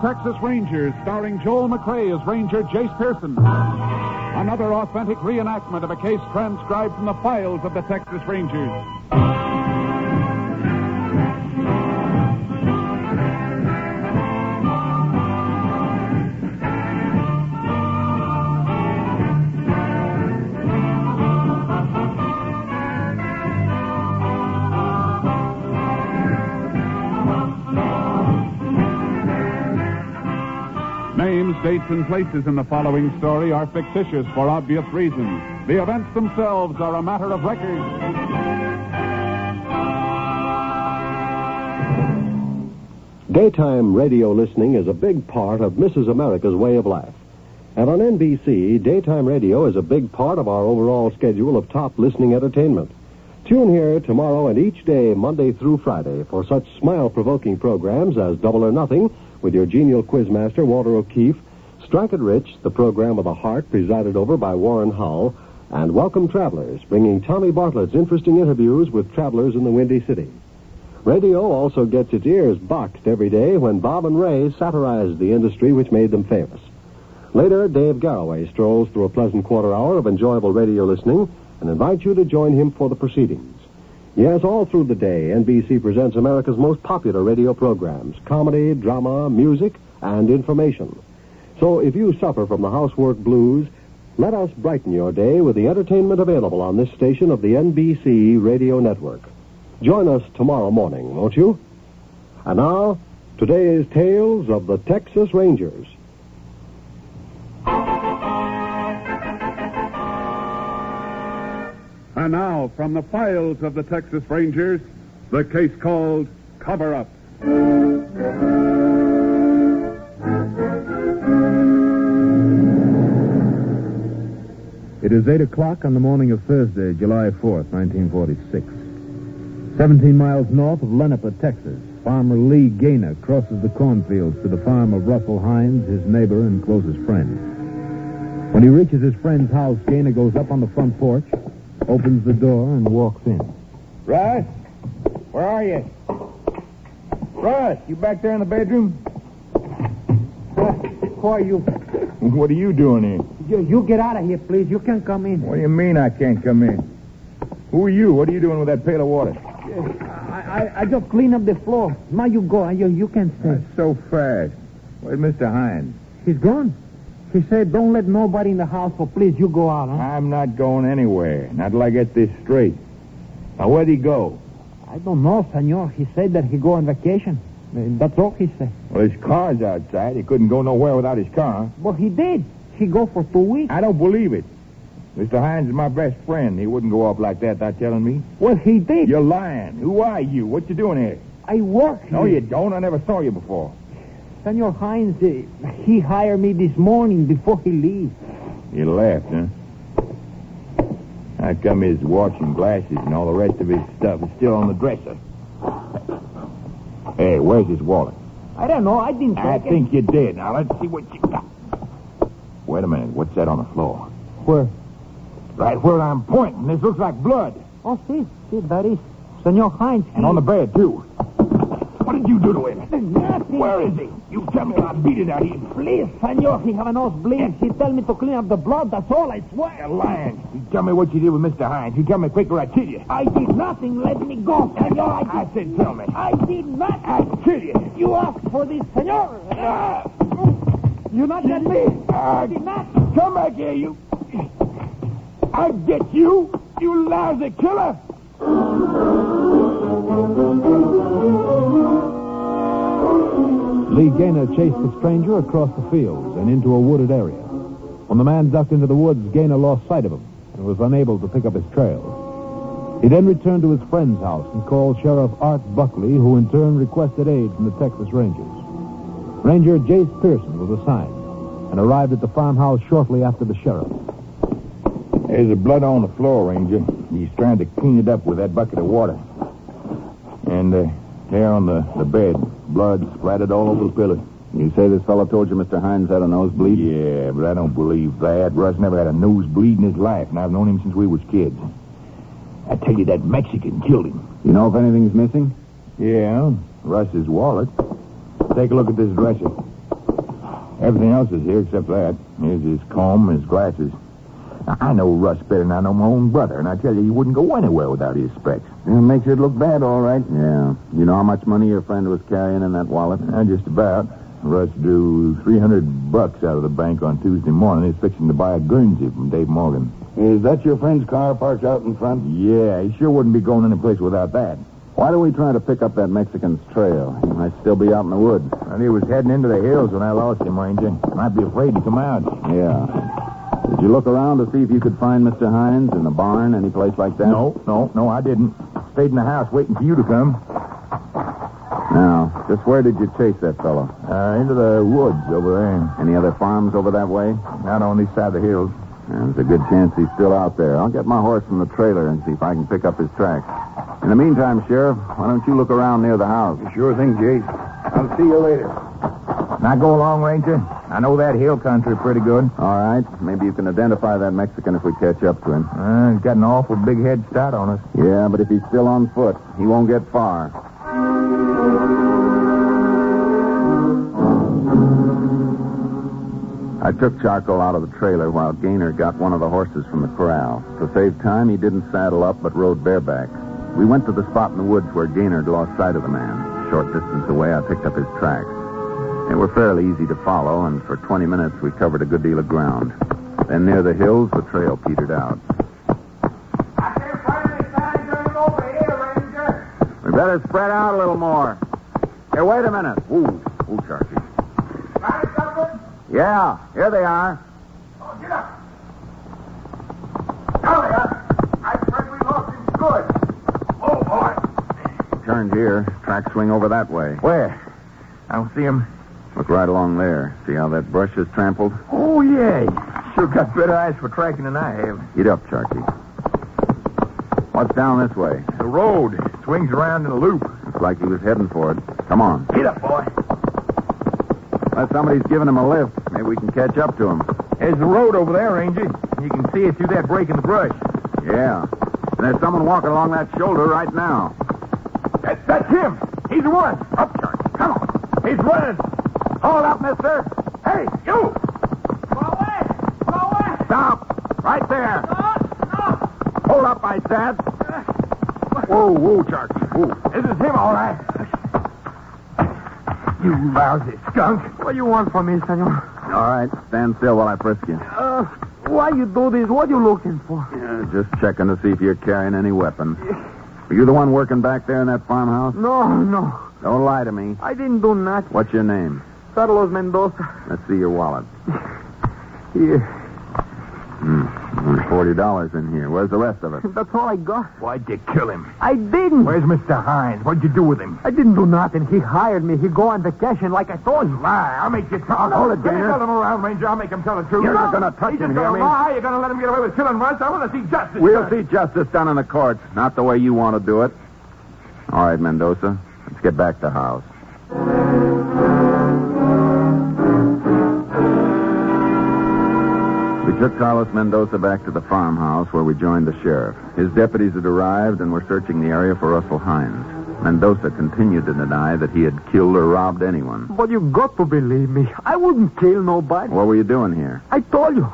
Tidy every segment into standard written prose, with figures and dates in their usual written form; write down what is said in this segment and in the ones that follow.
Texas Rangers, starring Joel McRae as Ranger Jace Pearson. Another authentic reenactment of a case transcribed from the files of the Texas Rangers. Names, dates, and places in the following story are fictitious for obvious reasons. The events themselves are a matter of record. Daytime radio listening is a big part of Mrs. America's way of life. And on NBC, daytime radio is a big part of our overall schedule of top listening entertainment. Tune here tomorrow and each day, Monday through Friday, for such smile-provoking programs as Double or Nothing, with your genial quizmaster, Walter O'Keefe, Strike It Rich, the program with a heart presided over by Warren Hull, and Welcome Travelers, bringing Tommy Bartlett's interesting interviews with travelers in the Windy City. Radio also gets its ears boxed every day when Bob and Ray satirize the industry which made them famous. Later, Dave Garroway strolls through a pleasant quarter hour of enjoyable radio listening and invites you to join him for the proceedings. Yes, all through the day, NBC presents America's most popular radio programs: comedy, drama, music, and information. So if you suffer from the housework blues, let us brighten your day with the entertainment available on this station of the NBC Radio Network. Join us tomorrow morning, won't you? And now, today's tales of the Texas Rangers. And now, from the files of the Texas Rangers, the case called Cover Up. It is 8 o'clock on the morning of Thursday, July 4th, 1946. 17 miles north of Lenepa, Texas, farmer Lee Gaynor crosses the cornfields to the farm of Russell Hines, his neighbor and closest friend. When he reaches his friend's house, Gaynor goes up on the front porch, opens the door, and walks in. Russ? Where are you? Russ, you back there in the bedroom? Who are you? What are you doing here? You get out of here, please. You can't come in. What do you mean I can't come in? Who are you? What are you doing with that pail of water? I just clean up the floor. Now you go. You can't stay. That's so fast. Where's Mr. Hines? He's gone. He said don't let nobody in the house, so please, you go out, huh? I'm not going anywhere. Not till I get this straight. Now, where'd he go? I don't know, senor. He said that he go on vacation. That's all he said. Well, his car's outside. He couldn't go nowhere without his car. Well, he did. He go for 2 weeks. I don't believe it. Mr. Hines is my best friend. He wouldn't go off like that without telling me. Well, he did. You're lying. Who are you? What you doing here? I work here. No, you don't. I never saw you before. Senor Hines, he hired me this morning before he leaves. You left, huh? How come his watch and glasses and all the rest of his stuff is still on the dresser? Hey, where's his wallet? I don't know. I didn't take I think you did. Now, let's see what you got. Wait a minute. What's that on the floor? Where? Right where I'm pointing. This looks like blood. Oh, see, that is Senor Hines. And on the bed, too. What did you do to him? Nothing. Where is he? You tell me I'll beat it out of you. Please, senor, he have a nosebleed. He tell me to clean up the blood. That's all, I swear. You're lying. You tell me what you did with Mr. Hines. You tell me quick or I kill you. I did nothing. Let me go, senor. I said tell me. I did nothing. I'll kill you. You asked for this, senor. You not get me. I did not. Come back here, you. I get you, you lousy killer. Lee Gaynor chased the stranger across the fields and into a wooded area. When the man ducked into the woods, Gaynor lost sight of him and was unable to pick up his trail. He then returned to his friend's house and called Sheriff Art Buckley, who in turn requested aid from the Texas Rangers. Ranger Jace Pearson was assigned and arrived at the farmhouse shortly after the sheriff. There's the blood on the floor, Ranger. He's trying to clean it up with that bucket of water. And there on the bed, blood splattered all over the pillow. You say this fellow told you Mr. Hines had a nosebleed? Yeah, but I don't believe that. Russ never had a nosebleed in his life, and I've known him since we was kids. I tell you, that Mexican killed him. You know if anything's missing? Yeah, Russ's wallet. Take a look at this dresser. Everything else is here except that. Here's his comb and his glasses. Now, I know Russ better than I know my own brother, and I tell you, he wouldn't go anywhere without his specs. It makes it look bad, all right. Yeah. You know how much money your friend was carrying in that wallet? Just about. Russ drew $300 out of the bank on Tuesday morning. He's fixing to buy a Guernsey from Dave Morgan. Is that your friend's car parked out in front? Yeah, he sure wouldn't be going any place without that. Why don't we try to pick up that Mexican's trail? He might still be out in the woods. And he was heading into the hills when I lost him, Ranger. Might be afraid to come out. Yeah. Did you look around to see if you could find Mr. Hines in the barn, any place like that? No, I didn't. Stayed in the house waiting for you to come. Now, just where did you chase that fellow? Into the woods over there. Any other farms over that way? Not on this side of the hills. There's a good chance he's still out there. I'll get my horse from the trailer and see if I can pick up his tracks. In the meantime, Sheriff, why don't you look around near the house? Sure thing, Jase. I'll see you later. Now go along, Ranger. I know that hill country pretty good. All right. Maybe you can identify that Mexican if we catch up to him. He's got an awful big head start on us. Yeah, but if he's still on foot, he won't get far. I took Charco out of the trailer while Gaynor got one of the horses from the corral. To save time, he didn't saddle up but rode bareback. We went to the spot in the woods where Gaynor had lost sight of the man. A short distance away, I picked up his tracks. They were fairly easy to follow, and for 20 minutes we covered a good deal of ground. Then near the hills, the trail petered out. I can't find any signs of him over here, Ranger. We better spread out a little more. Here, wait a minute. Ooh, Sharky. Find something? Yeah, here they are. Oh, get up. Now they are. I'm afraid we lost him good. Oh, boy. Turned here. Tracks swing over that way. Where? I don't see him. Look right along there. See how that brush is trampled? Oh, yeah. Sure got better eyes for tracking than I have. Get up, Sharky. What's down this way? The road swings around in a loop. Looks like he was heading for it. Come on. Get up, boy. Unless somebody's giving him a lift, maybe we can catch up to him. There's the road over there, Ranger. You can see it through that break in the brush. Yeah. And there's someone walking along that shoulder right now. That's him. He's the one. Up, Charlie. Come on. He's running. Hold up, mister. Hey, you. Go away. Go away. Stop. Right there. No. Hold up, I said. Whoa, Charlie. Whoa. This is him, all right. You lousy skunk. What do you want from me, senor? All right. Stand still while I frisk you. Why you do this? What you looking for? Just checking to see if you're carrying any weapon. Are you the one working back there in that farmhouse? No. Don't lie to me. I didn't do nothing. What's your name? Carlos Mendoza. Let's see your wallet. Here. Only $40 in here. Where's the rest of it? That's all I got. Why'd you kill him? I didn't. Where's Mr. Hines? What'd you do with him? I didn't do nothing. He hired me. He go on vacation like I told you. Lie. I'll make you talk. Hold it, Let me Gaynor. tell him around, Ranger. I'll make him tell the truth. You're not gonna touch He's him, just hear gonna me? lie. You're gonna let him get away with killing Russ. I want to see justice. We'll done. see justice done in the courts, not the way you want to do it. All right, Mendoza. Let's get back to house. We took Carlos Mendoza back to the farmhouse where we joined the sheriff. His deputies had arrived and were searching the area for Russell Hines. Mendoza continued to deny that he had killed or robbed anyone. But you got to believe me. I wouldn't kill nobody. What were you doing here? I told you.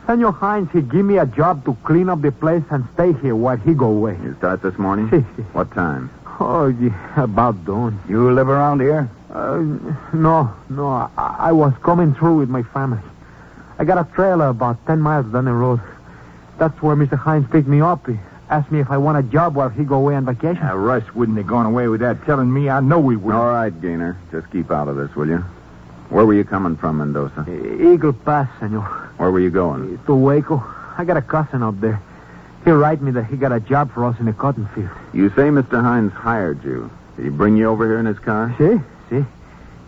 Senor Hines, he give me a job to clean up the place and stay here while he go away. You start this morning? Si. What time? Oh, yeah, about dawn. You live around here? No. I was coming through with my family. I got a trailer about 10 miles down the road. That's where Mr. Hines picked me up. He asked me if I want a job while he go away on vacation. Russ wouldn't have gone away without telling me. I know he wouldn't. All right, Gaynor. Just keep out of this, will you? Where were you coming from, Mendoza? Eagle Pass, senor. Where were you going? To Waco. I got a cousin up there. He write me that he got a job for us in the cotton field. You say Mr. Hines hired you. Did he bring you over here in his car? See?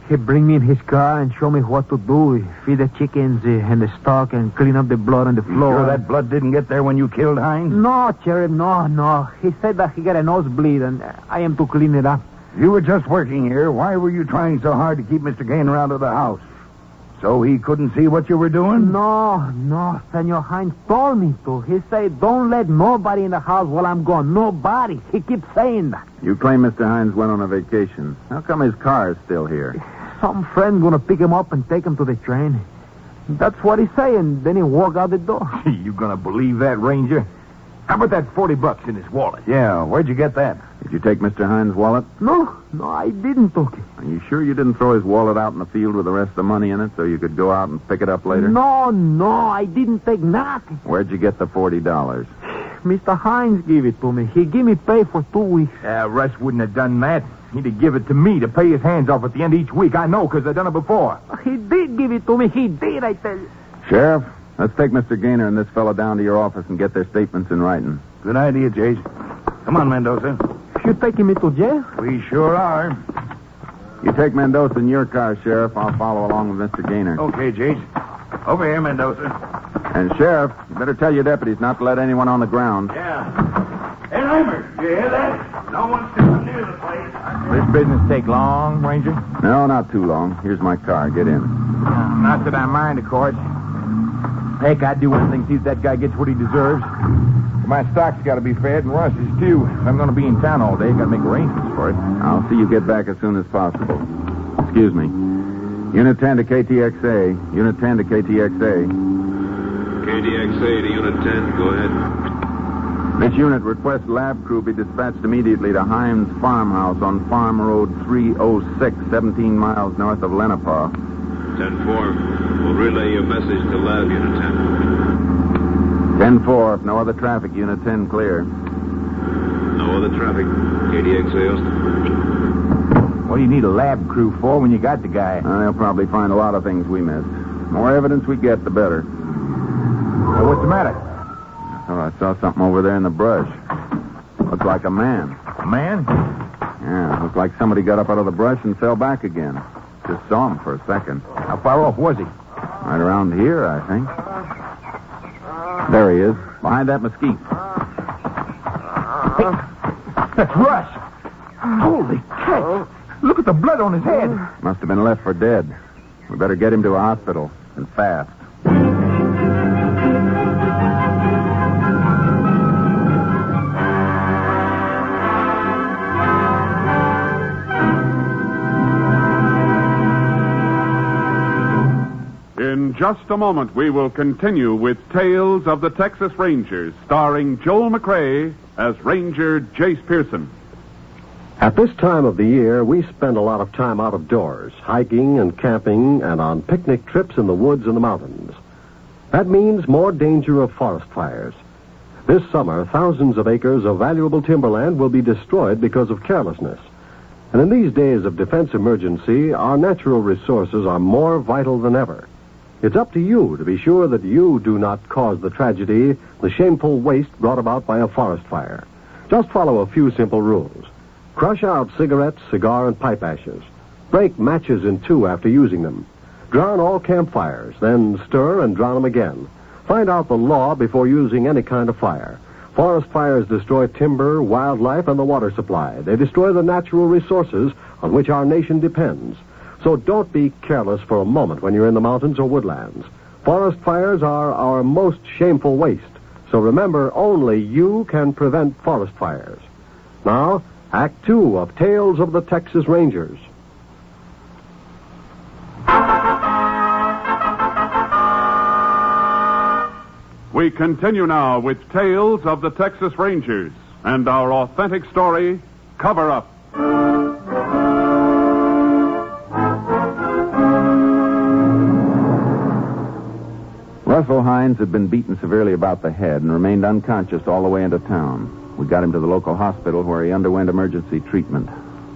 He bring me in his car and show me what to do. He feed the chickens and the stock and clean up the blood on the floor. Sure that blood didn't get there when you killed Hines? No, Sheriff, no. He said that he got a nosebleed and I am to clean it up. You were just working here. Why were you trying so hard to keep Mr. Gaynor out of the house? So he couldn't see what you were doing? No. Senor Hines told me to. He said, don't let nobody in the house while I'm gone. Nobody. He keeps saying that. You claim Mr. Hines went on a vacation. How come his car is still here? some friend gonna pick him up and take him to the train. That's what he say, and then he walk out the door. You gonna believe that, Ranger? How about that $40 in his wallet? Yeah, where'd you get that? Did you take Mr. Hines' wallet? No, I didn't took it. Are you sure you didn't throw his wallet out in the field with the rest of the money in it so you could go out and pick it up later? No, I didn't take nothing. Where'd you get the $40? Mr. Hines gave it to me. He gave me pay for 2 weeks. Russ wouldn't have done that. He'd have given it to me to pay his hands off at the end of each week. I know, because I've done it before. He did give it to me. He did, I tell you. Sheriff, let's take Mr. Gaynor and this fellow down to your office and get their statements in writing. Good idea, Jase. Come on, Mendoza. You taking me to jail? We sure are. You take Mendoza in your car, Sheriff. I'll follow along with Mr. Gaynor. Okay, Jase. Over here, Mendoza. And, Sheriff, you better tell your deputies not to let anyone on the ground. Yeah. Hey, Lambert, you hear that? No one's stepping near the place. This business take long, Ranger? No, not too long. Here's my car. Get in. Not that I mind, of course. Heck, I'd do anything to see if that guy gets what he deserves. My stock's got to be fed, and Russ's, too. If I'm going to be in town all day, got to make arrangements for it. I'll see you get back as soon as possible. Excuse me. Unit 10 to KTXA. Unit 10 to KTXA. KTXA to Unit 10. Go ahead. This unit requests lab crew be dispatched immediately to Hines Farmhouse on Farm Road 306, 17 miles north of Lenapaw. 10-4. We'll relay your message to Lab Unit 10. 10-4. If no other traffic, Unit 10 clear. No other traffic. KTXA, Austin. What do you need a lab crew for when you got the guy? They'll probably find a lot of things we missed. More evidence we get, the better. Well, what's the matter? Oh, I saw something over there in the brush. Looks like a man. A man? Yeah, looked like somebody got up out of the brush and fell back again. Just saw him for a second. How far off was he? Right around here, I think. There he is, behind that mesquite. Hey, that's Russ. Holy cow. Look at the blood on his head. Must have been left for dead. We better get him to a hospital, and fast. In just a moment, we will continue with Tales of the Texas Rangers, starring Joel McRae as Ranger Jace Pearson. At this time of the year, we spend a lot of time out of doors, hiking and camping and on picnic trips in the woods and the mountains. That means more danger of forest fires. This summer, thousands of acres of valuable timberland will be destroyed because of carelessness. And in these days of defense emergency, our natural resources are more vital than ever. It's up to you to be sure that you do not cause the tragedy, the shameful waste brought about by a forest fire. Just follow a few simple rules. Crush out cigarettes, cigar, and pipe ashes. Break matches in two after using them. Drown all campfires, then stir and drown them again. Find out the law before using any kind of fire. Forest fires destroy timber, wildlife, and the water supply. They destroy the natural resources on which our nation depends. So don't be careless for a moment when you're in the mountains or woodlands. Forest fires are our most shameful waste. So remember, only you can prevent forest fires. Now, Act 2 of Tales of the Texas Rangers. We continue now with Tales of the Texas Rangers and our authentic story, Cover Up. Russell Hines had been beaten severely about the head and remained unconscious all the way into town. We got him to the local hospital where he underwent emergency treatment.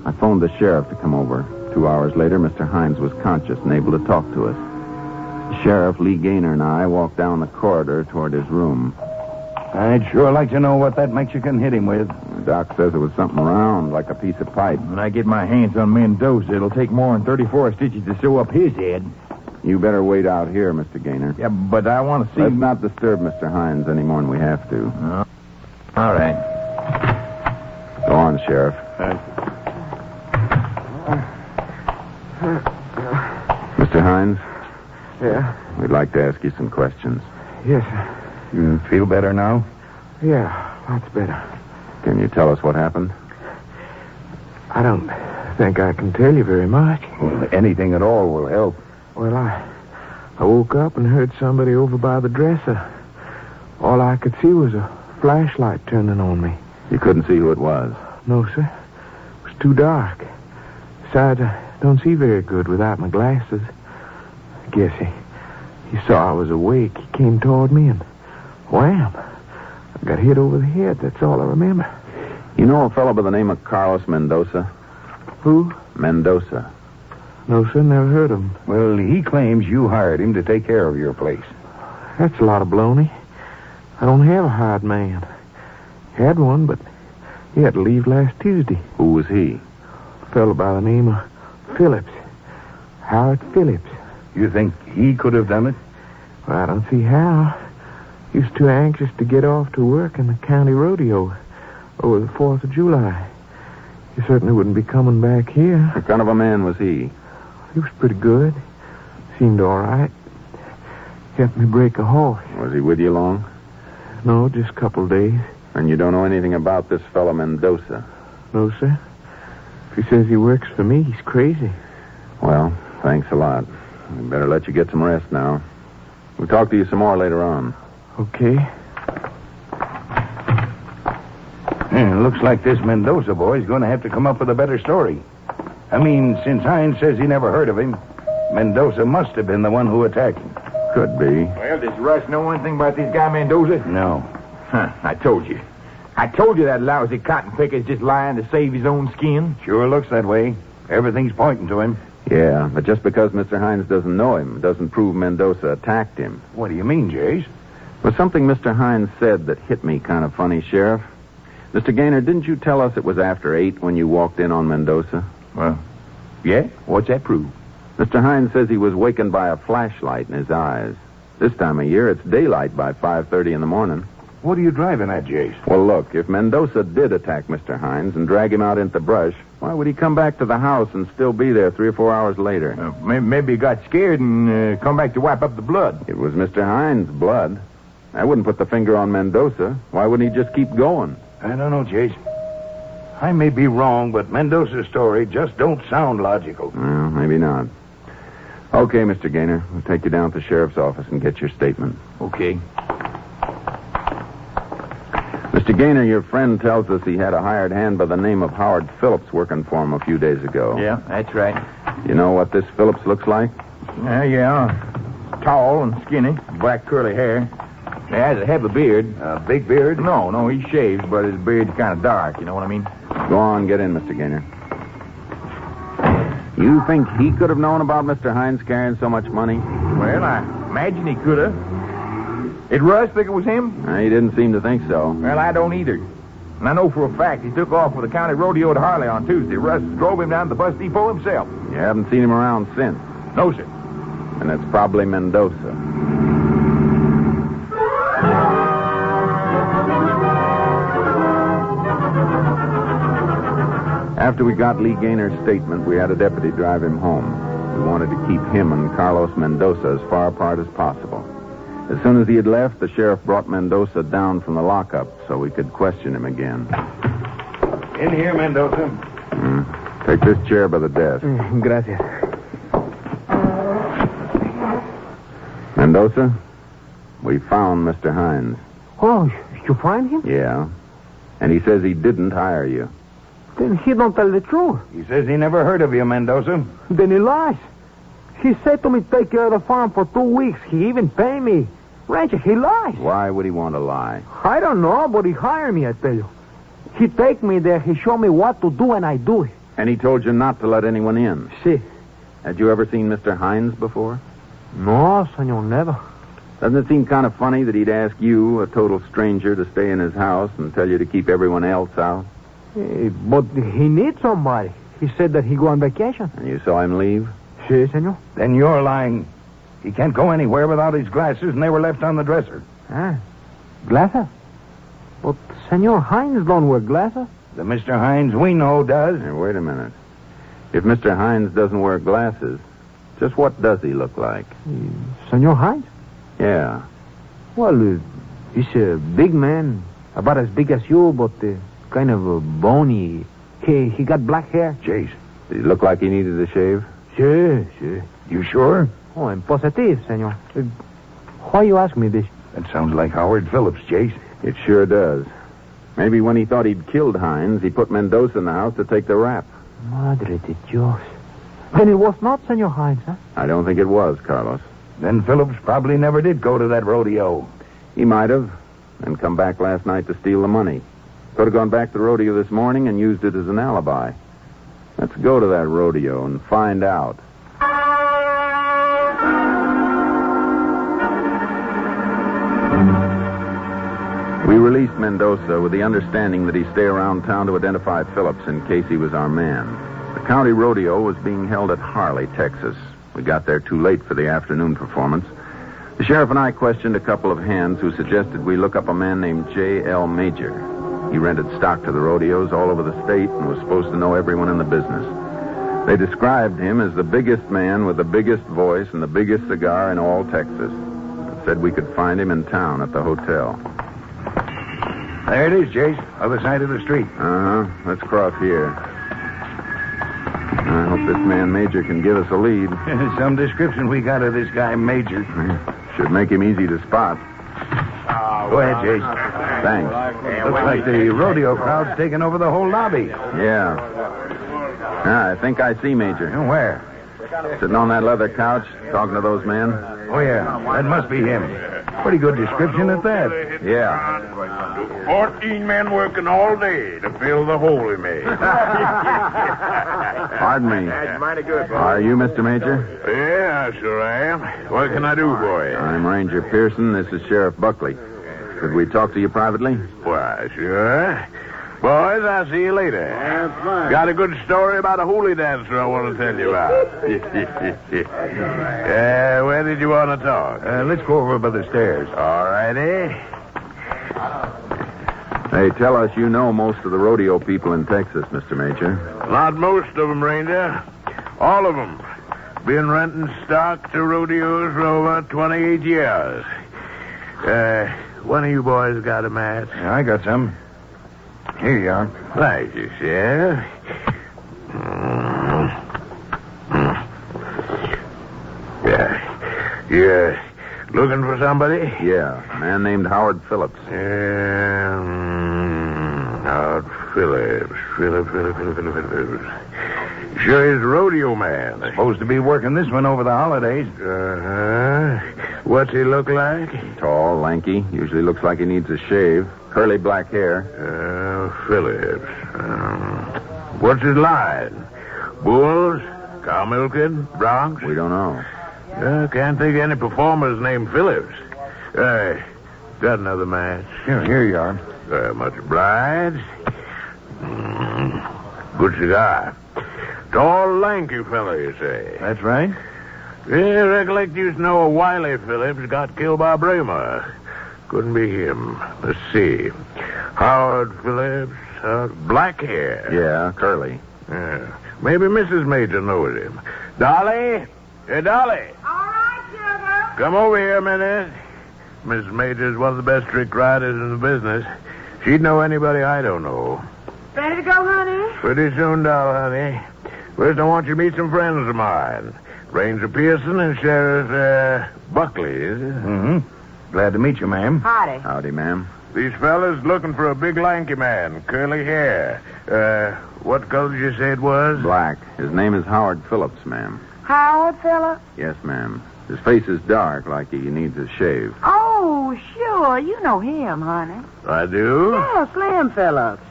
I phoned the sheriff to come over. 2 hours later, Mr. Hines was conscious and able to talk to us. The sheriff, Lee Gaynor, and I walked down the corridor toward his room. I'd sure like to know what that Mexican hit him with. The doc says it was something round, like a piece of pipe. When I get my hands on Mendoza, it'll take more than 34 stitches to sew up his head. You better wait out here, Mr. Gaynor. Yeah, but I want to see... Let's not disturb Mr. Hines any more than we have to. All right. Go on, Sheriff. Mr. Hines? Yeah? We'd like to ask you some questions. Yes, sir. You feel better now? Yeah, that's better. Can you tell us what happened? I don't think I can tell you very much. Well, anything at all will help. Well, I woke up and heard somebody over by the dresser. All I could see was a flashlight turning on me. You couldn't see who it was? No, sir. It was too dark. Besides, I don't see very good without my glasses. I guess he saw I was awake. He came toward me and wham! I got hit over the head. That's all I remember. You know a fellow by the name of Carlos Mendoza? Who? Mendoza. No, sir. Never heard of him. Well, he claims you hired him to take care of your place. That's a lot of baloney. I don't have a hired man. Had one, but he had to leave last Tuesday. Who was he? A fellow by the name of Phillips. Howard Phillips. You think he could have done it? Well, I don't see how. He was too anxious to get off to work in the county rodeo over the 4th of July. He certainly wouldn't be coming back here. What kind of a man was he? He was pretty good. Seemed all right. Helped me break a horse. Was he with you long? No, just a couple of days. And you don't know anything about this fellow Mendoza? No, sir. If he says he works for me, he's crazy. Well, thanks a lot. We better let you get some rest now. We'll talk to you some more later on. Okay. It looks like this Mendoza boy's going to have to come up with a better story. I mean, since Hines says he never heard of him, Mendoza must have been the one who attacked him. Could be. Well, does Russ know anything about this guy Mendoza? No. Huh, I told you. I told you that lousy cotton picker's just lying to save his own skin. Sure looks that way. Everything's pointing to him. Yeah, but just because Mr. Hines doesn't know him doesn't prove Mendoza attacked him. What do you mean, Jace? Was something Mr. Hines said that hit me kind of funny, Sheriff. Mr. Gaynor, didn't you tell us it was after 8 when you walked in on Mendoza? Well, yeah? What's that prove? Mr. Hines says he was wakened by a flashlight in his eyes. This time of year, it's daylight by 5:30 in the morning. What are you driving at, Jace? Well, look, if Mendoza did attack Mr. Hines and drag him out into the brush, why would he come back to the house and still be there 3 or 4 hours later? Maybe he got scared and come back to wipe up the blood. It was Mr. Hines' blood. I wouldn't put the finger on Mendoza. Why wouldn't he just keep going? I don't know, Jace. I may be wrong, but Mendoza's story just don't sound logical. Well, maybe not. Okay, Mr. Gaynor. We'll take you down to the sheriff's office and get your statement. Okay. Mr. Gaynor, your friend tells us he had a hired hand by the name of Howard Phillips working for him a few days ago. Yeah, that's right. You know what this Phillips looks like? Yeah. Tall and skinny, black curly hair. He has a heavy beard. Big beard? No, he shaves, but his beard's kind of dark, you know what I mean? Go on, get in, Mr. Gaynor. You think he could have known about Mr. Hines carrying so much money? Well, I imagine he could have. Did Russ think it was him? He didn't seem to think so. Well, I don't either. And I know for a fact he took off for the county rodeo at Harley on Tuesday. Russ drove him down to the bus depot himself. You haven't seen him around since. No, sir. And it's probably Mendoza. After we got Lee Gaynor's statement, we had a deputy drive him home. We wanted to keep him and Carlos Mendoza as far apart as possible. As soon as he had left, the sheriff brought Mendoza down from the lockup so we could question him again. In here, Mendoza. Take this chair by the desk. Gracias. Mendoza, we found Mr. Hines. Oh, you find him? Yeah. And he says he didn't hire you. Then he don't tell the truth. He says he never heard of you, Mendoza. Then he lies. He said to me take care of the farm for 2 weeks. He even paid me. Rancher, he lies. Why would he want to lie? I don't know, but he hired me, I tell you. He take me there, he show me what to do, and I do it. And he told you not to let anyone in. See. Had you ever seen Mr. Hines before? No, senor, never. Doesn't it seem kind of funny that he'd ask you, a total stranger, to stay in his house and tell you to keep everyone else out? But he needs somebody. He said that he go on vacation. And you saw him leave? Si, senor. Then you're lying. He can't go anywhere without his glasses, and they were left on the dresser. Glasses? But Senor Hines don't wear glasses. The Mr. Hines we know does. Hey, wait a minute. If Mr. Hines doesn't wear glasses, just what does he look like? Senor Hines? Yeah. Well, he's a big man, about as big as you, but kind of bony. He got black hair. Jace, Did he look like he needed a shave? Sure. You sure? Oh, I'm positive, senor. Why you ask me this? That sounds like Howard Phillips, Jace. It sure does. Maybe when he thought he'd killed Hines, he put Mendoza in the house to take the rap. Madre de Dios. Then it was not Senor Hines, huh? I don't think it was, Carlos. Then Phillips probably never did go to that rodeo. He might have, and come back last night to steal the money. Could have gone back to the rodeo this morning and used it as an alibi. Let's go to that rodeo and find out. We released Mendoza with the understanding that he stay around town to identify Phillips in case he was our man. The county rodeo was being held at Harley, Texas. We got there too late for the afternoon performance. The sheriff and I questioned a couple of hands who suggested we look up a man named J.L. Major. He rented stock to the rodeos all over the state and was supposed to know everyone in the business. They described him as the biggest man with the biggest voice and the biggest cigar in all Texas. And said we could find him in town at the hotel. There it is, Jace. Other side of the street. Let's cross here. I hope this man Major can give us a lead. Some description we got of this guy Major. Should make him easy to spot. Go ahead, Jace. Thanks. Looks like the rodeo crowd's taking over the whole lobby. Yeah. I think I see Major. Where? Sitting on that leather couch, talking to those men. Oh, yeah. That must be him. Pretty good description at that. Yeah. 14 men working all day to fill the hole he made. Pardon me. That's mighty good, boy. Are you Mr. Major? Yeah, sure I am. What can I do for you? I'm Ranger Pearson. This is Sheriff Buckley. Could we talk to you privately? Why, sure. Boys, I'll see you later. That's fine. Got a good story about a hoolie dancer I want to tell you about. Where did you want to talk? Let's go over by the stairs. All righty. They tell us you know most of the rodeo people in Texas, Mr. Major. Not most of them, Ranger. All of them. Been renting stock to rodeos for over 28 years. One of you boys got a match? Yeah, I got some. Here you are. Thank you, Sheriff. Yeah. You looking for somebody? Yeah, a man named Howard Phillips. Howard Phillips. Phillips. Sure is a rodeo man. Supposed to be working this one over the holidays. What's he look like? Tall, lanky. Usually looks like he needs a shave. Curly black hair. Phillips. What's his line? Bulls? Cow milking? Bronx? We don't know. Can't think of any performers named Phillips. Got another match. Here you are. Much obliged. Good cigar. Tall, lanky fella, you say? That's right. Yeah, recollect you know a Wiley Phillips got killed by Bramer. Couldn't be him. Let's see. Howard Phillips, black hair. Yeah, curly. Yeah. Maybe Mrs. Major knows him. Dolly? Hey, Dolly. All right, sugar. Come over here a minute. Mrs. Major's one of the best trick riders in the business. She'd know anybody I don't know. Ready to go, honey? Pretty soon, doll, honey. First, I want you to meet some friends of mine. Ranger Pearson and Sheriff Buckley, is it? Mm-hmm. Glad to meet you, ma'am. Howdy. Howdy, ma'am. These fellas looking for a big lanky man, curly hair. What color did you say it was? Black. His name is Howard Phillips, ma'am. Howard Phillips? Yes, ma'am. His face is dark, like he needs a shave. Oh, sure. You know him, honey. I do? Yeah, Slim Phillips.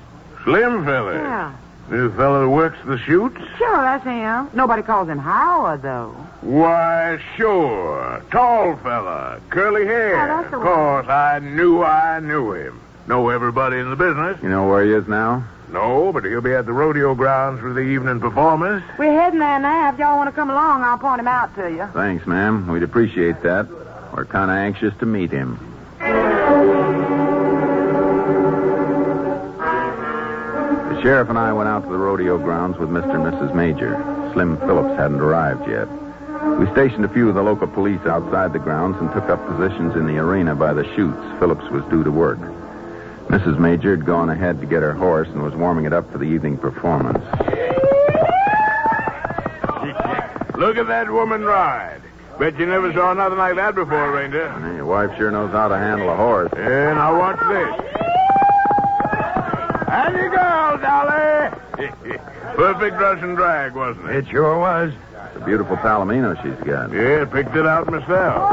Slim fella? Yeah. New fella that works the chutes? Sure, that's him. Nobody calls him Howard, though. Why, sure. Tall fella, curly hair. Oh, that's the Of one. course, I knew him. Know everybody in the business. You know where he is now? No, but he'll be at the rodeo grounds for the evening performance. We're heading there now. If y'all want to come along, I'll point him out to you. Thanks, ma'am. We'd appreciate that. We're kind of anxious to meet him. The sheriff and I went out to the rodeo grounds with Mr. and Mrs. Major. Slim Phillips hadn't arrived yet. We stationed a few of the local police outside the grounds and took up positions in the arena by the chutes. Phillips was due to work. Mrs. Major had gone ahead to get her horse and was warming it up for the evening performance. Look at that woman ride. Bet you never saw nothing like that before, Ranger. Hey, your wife sure knows how to handle a horse. Yeah, now watch this. And you go, Dolly. Perfect Russian drag, wasn't it? It sure was. It's a beautiful Palomino she's got. Yeah, picked it out myself.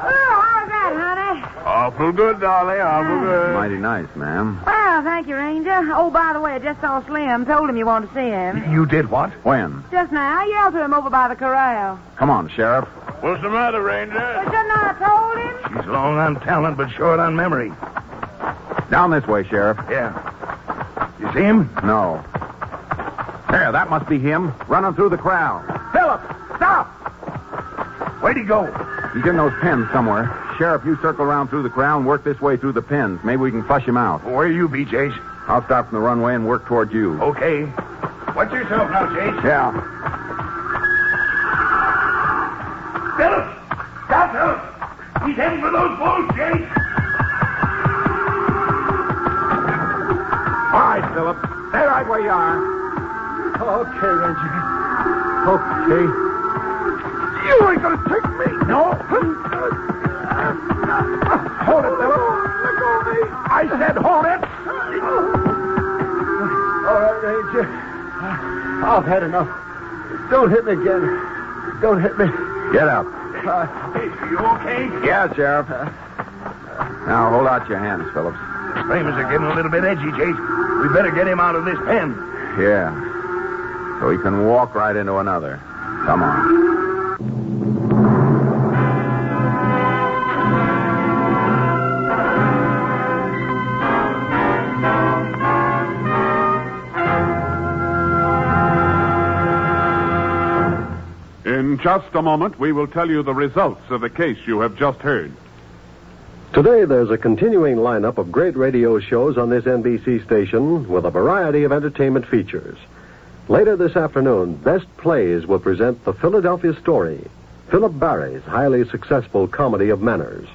How's that, honey? Awful good, Dolly, awful good. Mighty nice, ma'am. Well, thank you, Ranger. Oh, by the way, I just saw Slim. Told him you wanted to see him. You did what? When? Just now. I yelled to him over by the corral. Come on, Sheriff. What's the matter, Ranger? But shouldn't I have told him? She's long on talent, but short on memory. Down this way, Sheriff. Yeah. You see him? No. There, that must be him. Running through the crowd. Philip, stop! Where'd he go? He's in those pens somewhere. Sheriff, you circle around through the crowd and work this way through the pens. Maybe we can flush him out. Where you be, Chase? I'll start from the runway and work toward you. Okay. Watch yourself now, Chase. Yeah. Philip! Stop, Philip! He's heading for those bulls, Chase! All right, Philip. Stay right where you are. Okay, Ranger. Okay. You ain't gonna take me! No! Hold it, Philip! Let go of me! I said hold it! All right, Ranger. I've had enough. Don't hit me again. Don't hit me. Get up. Hey, you okay? Yeah, Sheriff. Now, hold out your hands, Phillips. The flames are getting a little bit edgy, Chase. We better get him out of this pen. Yeah. So he can walk right into another. Come on. In just a moment, we will tell you the results of the case you have just heard. Today, there's a continuing lineup of great radio shows on this NBC station with a variety of entertainment features. Later this afternoon, Best Plays will present The Philadelphia Story, Philip Barry's highly successful comedy of manners.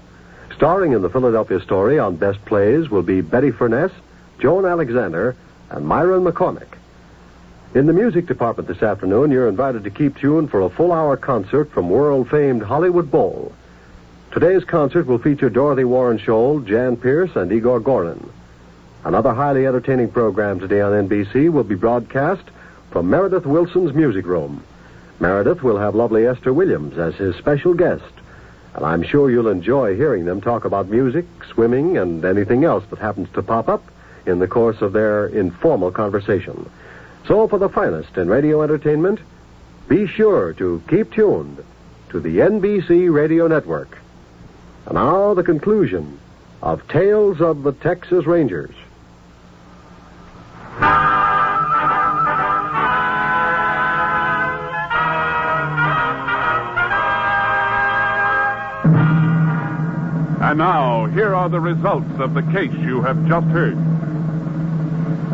Starring in The Philadelphia Story on Best Plays will be Betty Furness, Joan Alexander, and Myron McCormick. In the music department this afternoon, you're invited to keep tuned for a full-hour concert from world-famed Hollywood Bowl. Today's concert will feature Dorothy Warren Scholl, Jan Pierce, and Igor Gorin. Another highly entertaining program today on NBC will be broadcast from Meredith Wilson's Music Room. Meredith will have lovely Esther Williams as his special guest, and I'm sure you'll enjoy hearing them talk about music, swimming, and anything else that happens to pop up in the course of their informal conversation. So for the finest in radio entertainment, be sure to keep tuned to the NBC Radio Network. And now the conclusion of Tales of the Texas Rangers. And now, here are the results of the case you have just heard.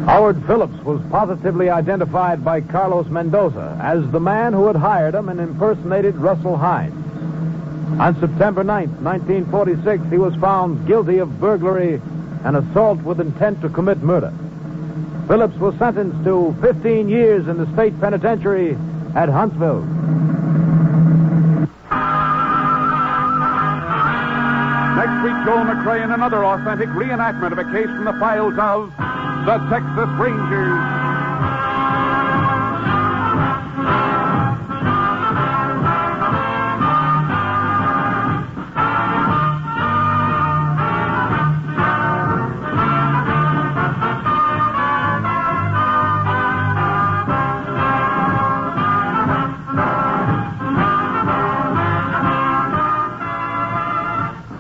Howard Phillips was positively identified by Carlos Mendoza as the man who had hired him and impersonated Russell Hines. On September 9th, 1946, he was found guilty of burglary and assault with intent to commit murder. Phillips was sentenced to 15 years in the state penitentiary at Huntsville. Next week, Joel McCrea in another authentic reenactment of a case from the files of the Texas Rangers.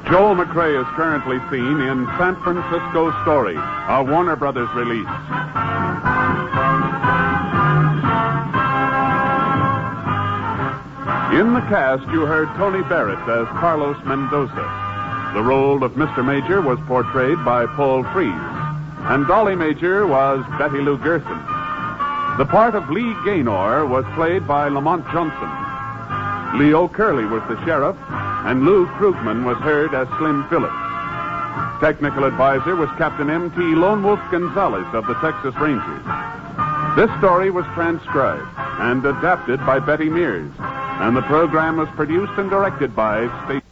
Joel McCrea is currently seen in San Francisco Story, a Warner Brothers release. In the cast, you heard Tony Barrett as Carlos Mendoza. The role of Mr. Major was portrayed by Paul Frees, and Dolly Major was Betty Lou Gerson. The part of Lee Gaynor was played by Lamont Johnson. Leo Curley was the sheriff, and Lou Krugman was heard as Slim Phillips. Technical advisor was Captain M.T. Lone Wolf Gonzalez of the Texas Rangers. This story was transcribed and adapted by Betty Mears, and the program was produced and directed by State.